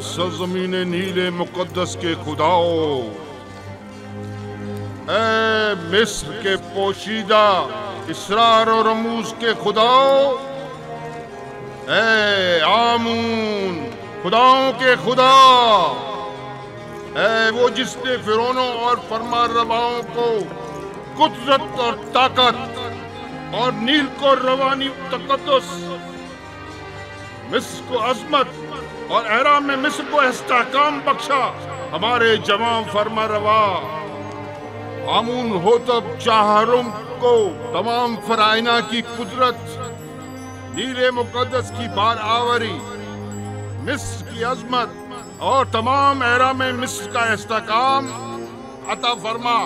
सरजमीन नीले मुकद्दस के खुदाओ, ऐ मिस्र के पोशीदा इसरार और रमूज के खुदाओ, ऐ आमून खुदाओं के खुदा, ऐ वो जिसने फिरौनों और फरमारवाओं को कुदरत और ताकत और नील को रवानी तकद्दुस, मिस्र को अजमत और एहराम में मिस्र को इस्तेहकाम बख्शा। हमारे जवां फरमारवा आमून होतब चाहरुम को तमाम फराइना की कुदरत, नीले मुकद्दस की बार आवरी, मिस्र की अजमत और तमाम एहराम में मिस्र का इस्तेहकाम अता फरमा,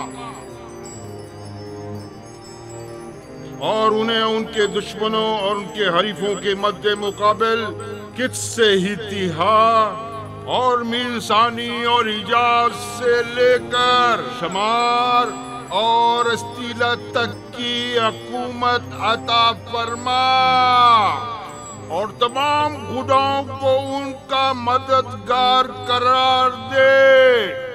और उन्हें उनके दुश्मनों और उनके हरीफों के मद्दे मुकाबिल किस्से ही तिहा और मीरसानी और हिजाज से लेकर शमार और अस्तीला तक की हुकूमत अता फरमा, और तमाम खुदाओं को उनका मददगार करार दे।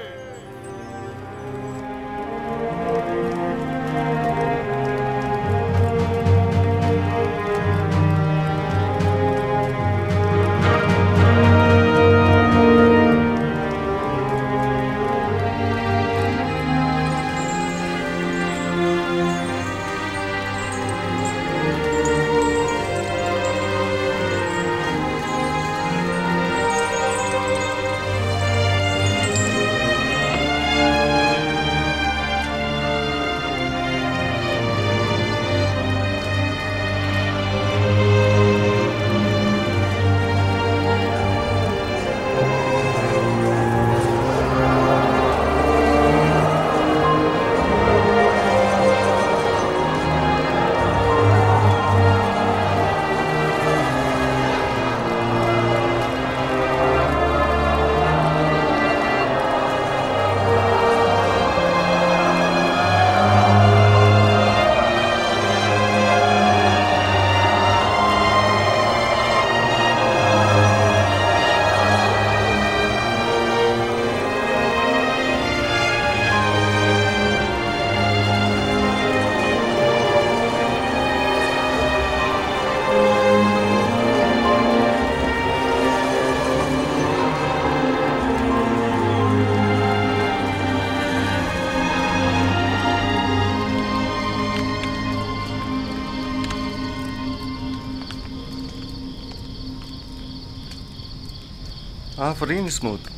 आफरीन स्मूथ,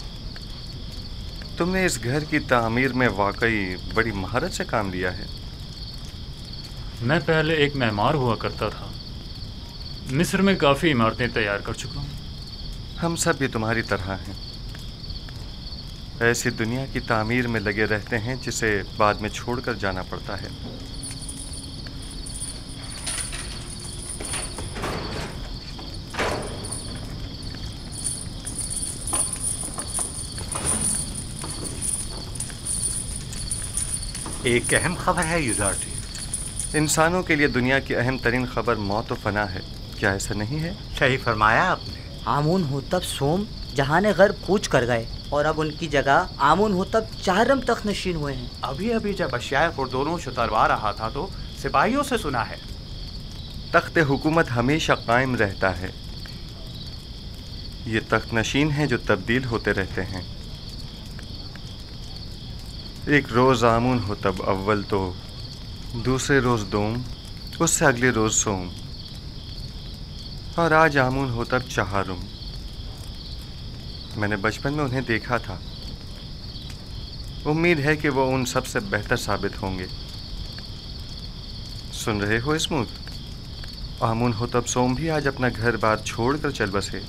तुमने इस घर की तामीर में वाकई बड़ी महारत से काम लिया है। मैं पहले एक मेहमान हुआ करता था, मिस्र में काफ़ी इमारतें तैयार कर चुका हूँ। हम सब भी तुम्हारी तरह हैं, ऐसी दुनिया की तामीर में लगे रहते हैं जिसे बाद में छोड़कर जाना पड़ता है। एक अहम खबर है युदार्टी। इंसानों के लिए दुनिया की अहम तरीन खबर मौत और फना है, क्या ऐसा नहीं है? सही फरमाया आपने। आमून होतब सोम जहाने गर्ब कूच कर गए और अब उनकी जगह आमून होतब चाहरम तख्त नशीन हुए हैं। अभी अभी जब अशियाए खुर्दोनोश उतरवा रहा था तो सिपाहियों से सुना है तख्त हुकूमत हमेशा कायम रहता है। ये तख्त नशीन हैं जो तब्दील होते रहते हैं। एक रोज़ आमून हो तब अव्वल तो, दूसरे रोज़ दोम, उससे अगले रोज़ सोम, और आज आमून हो तब चहारुम। मैंने बचपन में उन्हें देखा था। उम्मीद है कि वो उन सब से बेहतर साबित होंगे। सुन रहे हो स्मूथ? आमून हो तब सोम भी आज अपना घर बार छोड़कर चल बसे।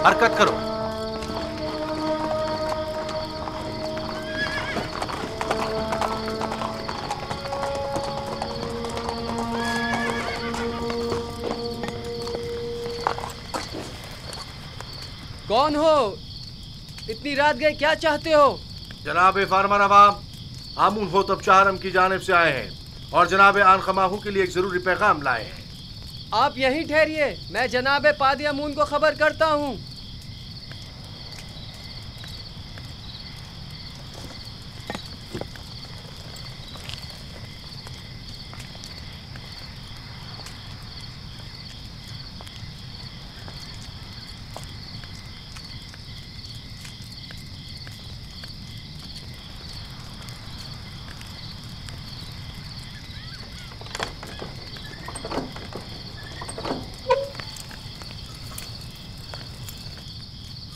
हरकत करो। कौन हो? इतनी रात गए, क्या चाहते हो? जनाब फार्मर अवाम आमून होतब चाहरम की जानिब से आए हैं और जनाब आनखमाहू के लिए एक जरूरी पैगाम लाए हैं। आप यहीं ठहरिए, मैं जनाब पादी अमून को खबर करता हूँ।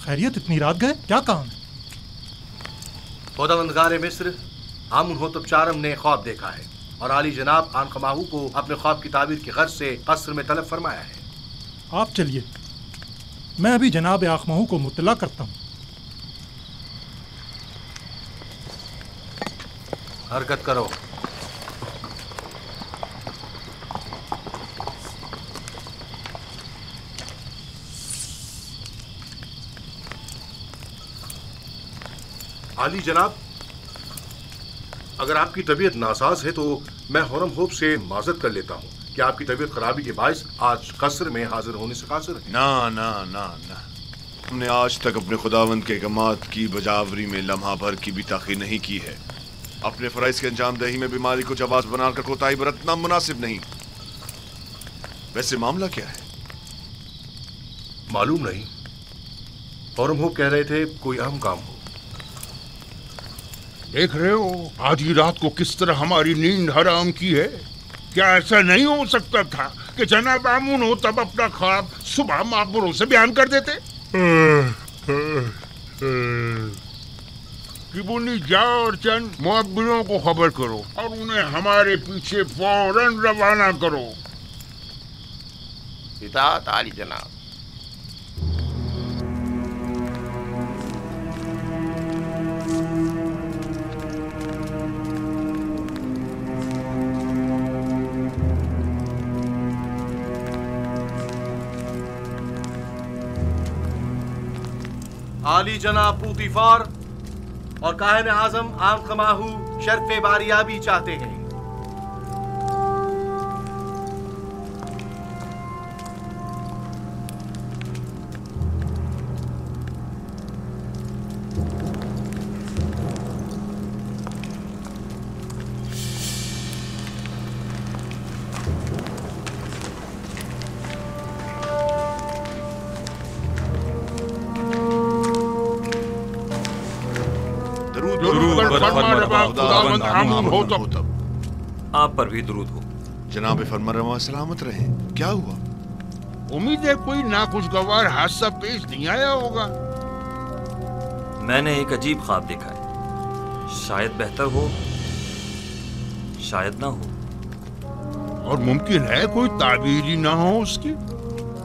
खैरियत, इतनी रात गए, क्या काम? खुदावंदगार मिस्र आमून होतब चाहरम ने ख्वाब देखा है और आली जनाब आनखमाहू को अपने ख्वाब की ताबीर की गर्ज से कस्र में तलब फरमाया है। आप चलिए, मैं अभी जनाब आखमाहू को मुत्तला करता हूँ। हरकत करो। आली जनाब, अगर आपकी तबीयत नासाज है तो मैं हुरम होप से माजरत कर लेता हूँ कि आपकी तबीयत खराबी के बायस आज कस्र में हाजिर होने से कासिर है। ना ना ना ना, हमने आज तक अपने खुदावंद के अहकामात की बजावरी में लम्हा भर की भी ताख़ीर नहीं की है। अपने फ़राइज़ के अंजाम दही में बीमारी को जवाज़ बनाकर कोताही बरतना मुनासिब नहीं। वैसे मामला क्या है? मालूम नहीं, हुरम होप कह रहे थे कोई अहम काम हो। देख रहे हो आधी रात को किस तरह हमारी नींद हराम की है। क्या ऐसा नहीं हो सकता था कि जनाब आमून हो तब अपना ख्वाब सुबह माकबरों से बयान कर देते? ट्रिब्यूनी जाओ और चंद मुअब्बिरों को खबर करो और उन्हें हमारे पीछे फौरन रवाना करो। इताअत आली जनाब। आली जनाब पूतीफार और काहिन आजम आनखमाहू शर्फ बारियाबी चाहते हैं। आप पर भी दुरूद हो। जनाब फरमारवा सलामत रहे। क्या हुआ? उम्मीद है कोई नाखुशगवार हादसा पेश नहीं आया होगा। मैंने एक अजीब ख्वाब देखा है। शायद बेहतर हो, शायद ना हो। और मुमकिन है कोई ताबीर ही ना हो उसकी।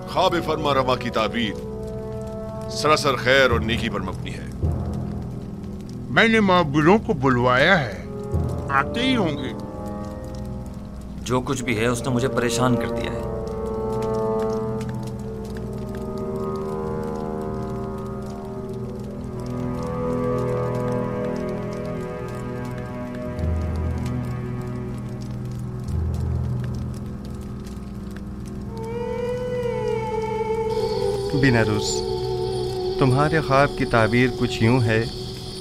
ख्वाब फरमारवा की ताबीर सरासर खैर और नेकी पर मबनी है। मैंने मुअब्बिरों को बुलवाया है, आते ही होंगे। जो कुछ भी है उसने मुझे परेशान कर दिया है। बिनारुस, तुम्हारे ख्वाब की ताबीर कुछ यूं है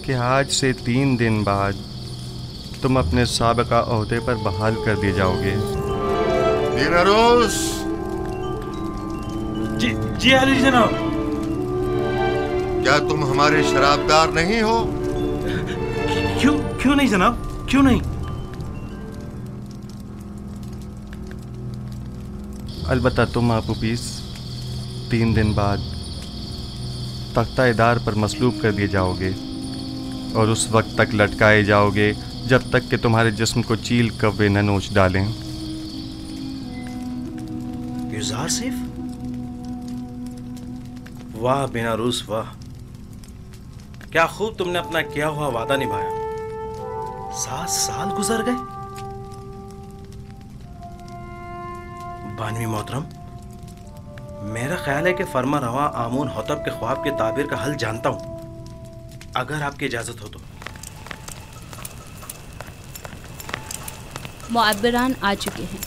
कि आज से 3 दिन बाद तुम अपने साबिका ओहदे पर बहाल कर दिए जाओगे। बिनारुस। जी आली जनाब। क्या तुम हमारे शराबदार नहीं हो? क्यों नहीं जनाब, क्यों नहीं? अलबत्ता तुम आपूपीस 3 दिन बाद तख्ता-ए-दार पर मसलूब कर दिए जाओगे और उस वक्त तक लटकाए जाओगे जब तक कि तुम्हारे जिस्म को चील कव्वे न नोच डालें। युज़ार सिफ? वाह बिना रूस वाह, क्या खूब तुमने अपना किया हुआ वादा निभाया। 7 साल गुजर गए। बानवी मोहतरम, मेरा ख्याल है कि फरमा रवा आमून होतब के ख्वाब के ताबीर का हल जानता हूं, अगर आपकी इजाजत हो तो। मुअब्बिरान आ चुके हैं,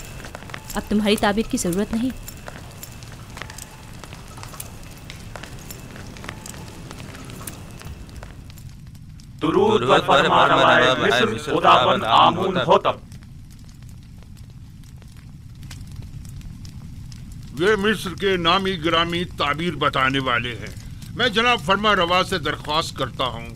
अब तुम्हारी ताबीर की जरूरत नहीं। दुरूद व फरमानवाए मिस्र खुदावंद आमून होतब। वे मिस्र के नामी गिरामी ताबीर बताने वाले हैं। मैं जनाब फरमा रवा से दरख्वास्त करता हूँ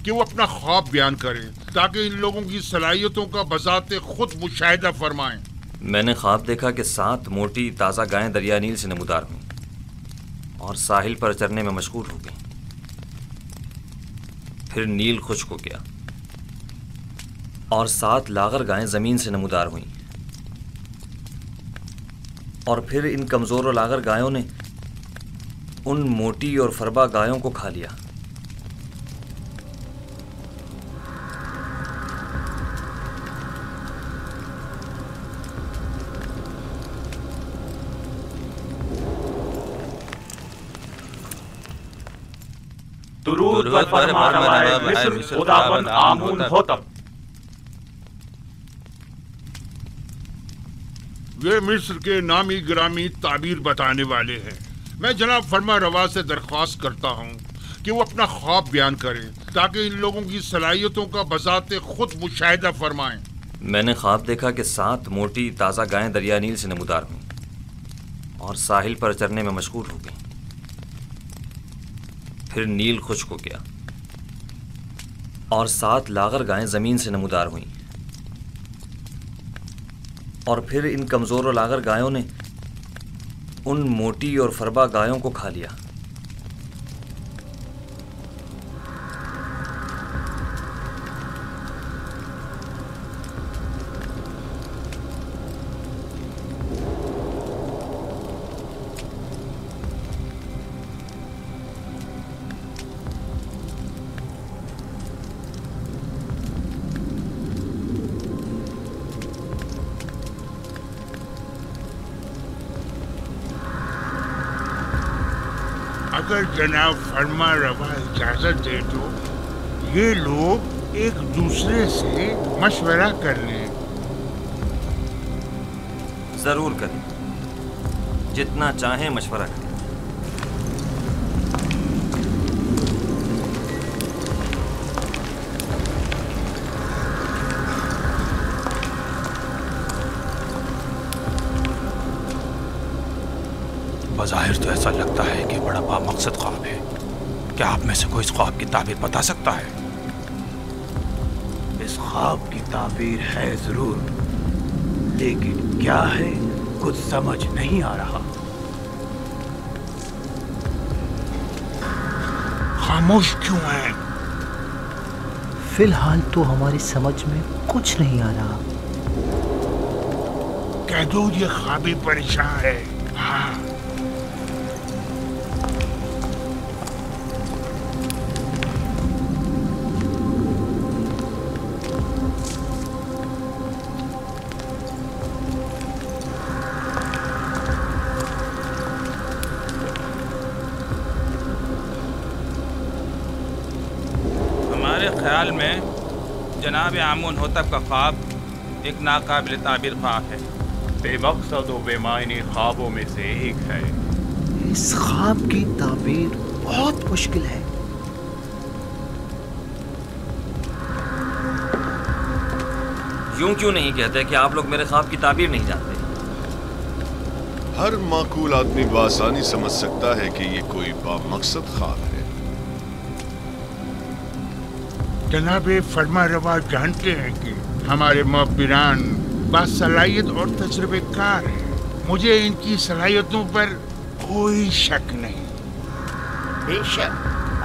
कि वो अपना ख्वाब बयान करें ताकि इन लोगों की सलाहियतों का बजाते खुद मुशाहिदा फरमाएं। मैंने ख्वाब देखा कि 7 मोटी ताज़ा गायें दरिया नील से नमूदार हुईं और साहिल पर चरने में मशगूल हो गईं। फिर नील खुश्क हो गया और 7 लागर गायें ज़मीन से नमूदार हुईं और फिर इन कमज़ोर और लागर गायों ने उन मोटी और फरबा गायों को खा लिया। दुरूद व फरमानवाए मिस्र खुदावंद आमून होतब। वे मिस्र के नामी गिरामी ताबीर बताने वाले हैं। मैं जनाब फरमा रवा से दरख्वास्त करता हूँ कि वो अपना ख्वाब बयान करें ताकि इन लोगों की सलाहियतों का बजाते खुद मुशाहिदा फरमाएं। मैंने ख्वाब देखा कि 7 मोटी ताज़ा गायें दरिया नील से नमूदार हुईं और साहिल पर चरने में मशगूल हो गईं। फिर नील खुश्क हो गया और 7 लागर गायें ज़मीन से नमूदार हुईं और फिर इन कमज़ोर और लागर गायों ने उन मोटी और फरबा गायों को खा लिया। अगर जनाब फरमा रवा इजाजत दे तो ये लोग एक दूसरे से मशवरा कर लें। जरूर करें, जितना चाहें मशवरा करें। बज़ाहिर तो ऐसा लगता है कि बड़ा बामकसद ख्वाब है। क्या आप में से कोई इस ख्वाब की ताबीर बता सकता है? इस ख्वाब की ताबीर है जरूर, लेकिन क्या है कुछ समझ नहीं आ रहा। खामोश क्यों हैं? फिलहाल तो हमारी समझ में कुछ नहीं आ रहा। कह दो ये ख्वाबी परेशान है। हाँ, ख्याल में जनाब आमून होतब का ख्वाब एक नाकाबिल ताबीर ख्वाब है। बेमकसद व बेमायनी ख्वाबों में से एक है। इस ख्वाब की ताबीर बहुत मुश्किल है। यूं क्यों नहीं कहते कि आप लोग मेरे ख्वाब की ताबीर नहीं जानते? हर माकूल आदमी बआसानी समझ सकता है कि ये कोई बामकसद ख्वाब है। जनाबे फरमा रवा जानते हैं कि हमारे मुअब्बिरान बासलाहियत और तजुर्बेकार हैं। मुझे इनकी सलाहियतों पर कोई शक नहीं। बेशक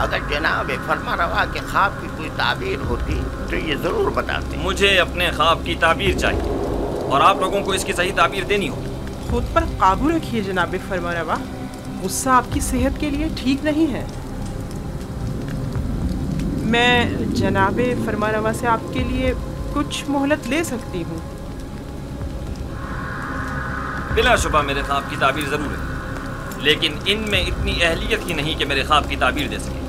अगर जनाब फरमा रवा के ख्वाब की कोई ताबीर होती तो ये जरूर बताते। मुझे अपने ख्वाब की ताबीर चाहिए और आप लोगों को इसकी सही ताबीर देनी होगी। खुद पर काबू रखिए जनाब फरमा रवा। गुस्सा आपकी सेहत के लिए ठीक नहीं है। मैं जनाबे फरमारवा से आपके लिए कुछ मोहलत ले सकती हूँ। बिलाशुबा मेरे ख्वाब की ताबीर ज़रूर है, लेकिन इनमें इतनी अहलियत ही नहीं कि मेरे ख्वाब की ताबीर दे सके।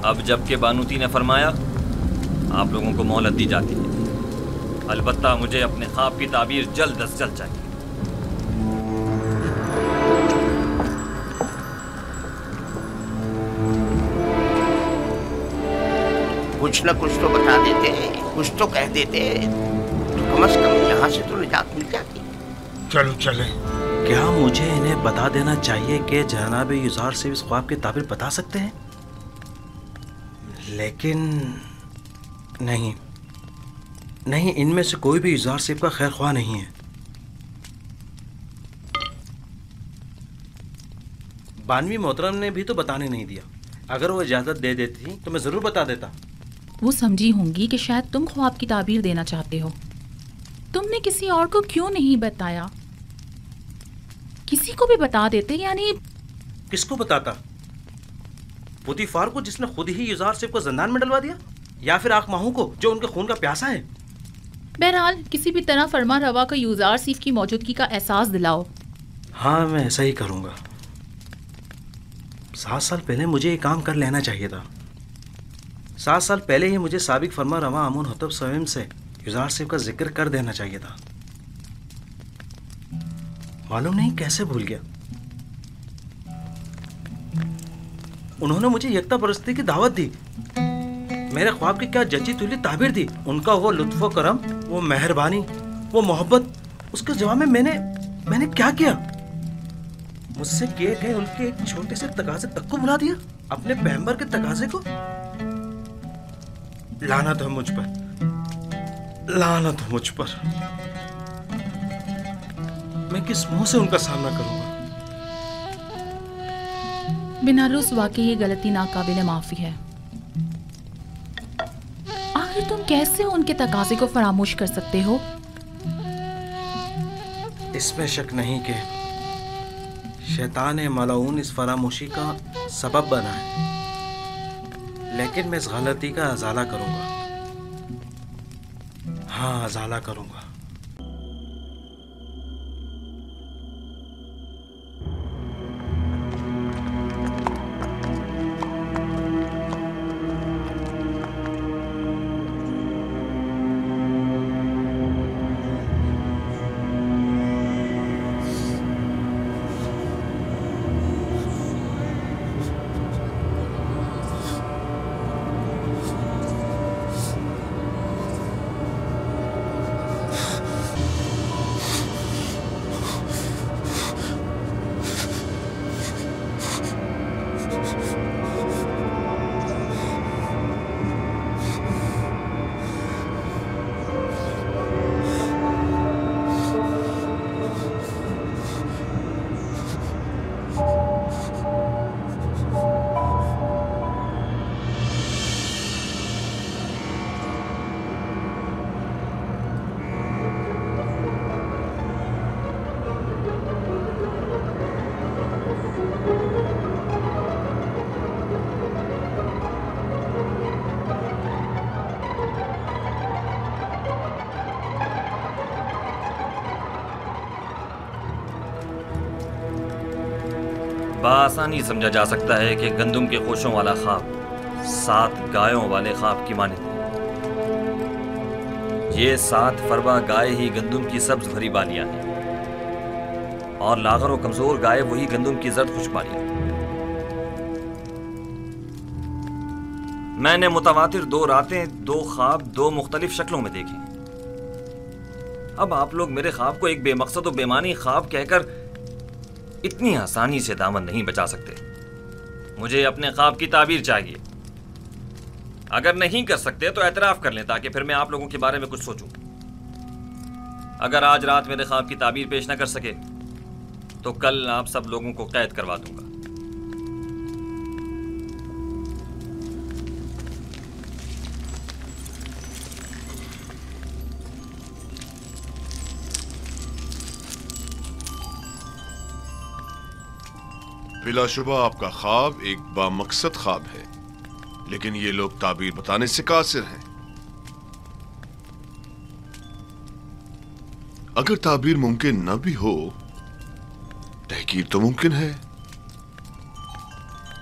अब जबकि बानूती ने फरमाया, आप लोगों को मोहलत दी जाती है। अलबत्ता मुझे अपने ख्वाब की ताबीर जल्द अज जल्द चाहिए। कुछ न कुछ तो बता देते, कुछ तो कह देते, तो कम से कम यहाँ से तो निजात मिल जाती। चलो चले। क्या मुझे इन्हें बता देना चाहिए कि जनाब युजार से इस ख्वाब की ताबीर बता सकते हैं? लेकिन नहीं, इनमें से कोई भी युजार सेब का खैर ख्वाह नहीं है। बानवी मोहतरम ने भी तो बताने नहीं दिया। अगर वो इजाज़त दे देती तो मैं ज़रूर बता देता। वो समझी होंगी कि शायद तुम ख्वाब की ताबीर देना चाहते हो। तुमने किसी और को क्यों नहीं बताया? किसी को भी बता देते। यानी किसको बताता? पुतीफार को, जिसने खुद ही युजार सेब को जिंदान में डलवा दिया, या फिर आखमाहू को जो उनके खून का प्यासा है? बहरहाल किसी भी तरह फरमा रवा को युजार सेब की मौजूदगी का एहसास दिलाओ। हाँ, मैं ऐसा ही करूँगा। 7 साल पहले मुझे ये काम कर लेना चाहिए था। 7 साल पहले ही मुझे साबिक फरमा रवा आमून होतब स्वयं से युजार सेब का जिक्र कर देना चाहिए था। मालूम नहीं कैसे भूल गया। उन्होंने मुझे यकता परस्ती की दावत दी, मेरे ख्वाब की क्या जची तुली ताबीर दी। उनका वो लुत्फ व करम, वो मेहरबानी, वो मोहब्बत, उसके जवाब में मैंने क्या किया? मुझसे किए गए उनके एक छोटे से तकाजे तक को भुला दिया, अपने पैगंबर के तकाजे को। लानत है मुझ पर, लानत है मुझ पर। मैं किस मुंह से उनका सामना करूंगा? बिना रुस्वा के ये गलती नाकाबिले माफी है। आखिर तुम कैसे उनके तकाजे को फरामोश कर सकते हो? इसमें शक नहीं कि शैतान मलाऊन इस फरामोशी का सबब बना है, लेकिन मैं इस गलती का अजाला करूंगा। हाँ, अजाला करूंगा। बआसानी समझा जा सकता है कि गंदुम के खोशों वाला ख्वाब 7 गायों वाले ख्वाब की मानिंद है। ये 7 फरवा गाय ही गंदुम की सब्ज भरी बालियां हैं और लागर और कमजोर गाय वही गंदुम की जर्द खुश बालियां। मैंने मुतवातिर 2 रातें, 2 ख्वाब 2 मुख्तलिफ शक्लों में देखे। अब आप लोग मेरे ख्वाब को एक बेमकसद और बेमानी ख्वाब कहकर इतनी आसानी से दामन नहीं बचा सकते। मुझे अपने ख्वाब की ताबीर चाहिए। अगर नहीं कर सकते तो एतराफ़ कर लें, ताकि फिर मैं आप लोगों के बारे में कुछ सोचूं। अगर आज रात मेरे ख्वाब की ताबीर पेश न कर सके तो कल आप सब लोगों को कैद करवा दूंगा। बिलाशुबा आपका ख्वाब एक बामकसद ख्वाब है, लेकिन ये लोग ताबीर बताने से कासिर हैं। अगर ताबीर मुमकिन न भी हो, तहकीर तो मुमकिन है।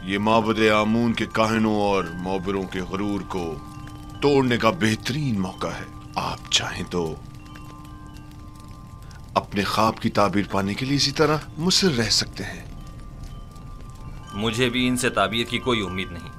ये माबद आमून के काहिनों और मोबरों के गुरूर को तोड़ने का बेहतरीन मौका है। आप चाहें तो अपने ख्वाब की ताबीर पाने के लिए इसी तरह मुसर रह सकते हैं। मुझे भी इनसे ताबीर की कोई उम्मीद नहीं।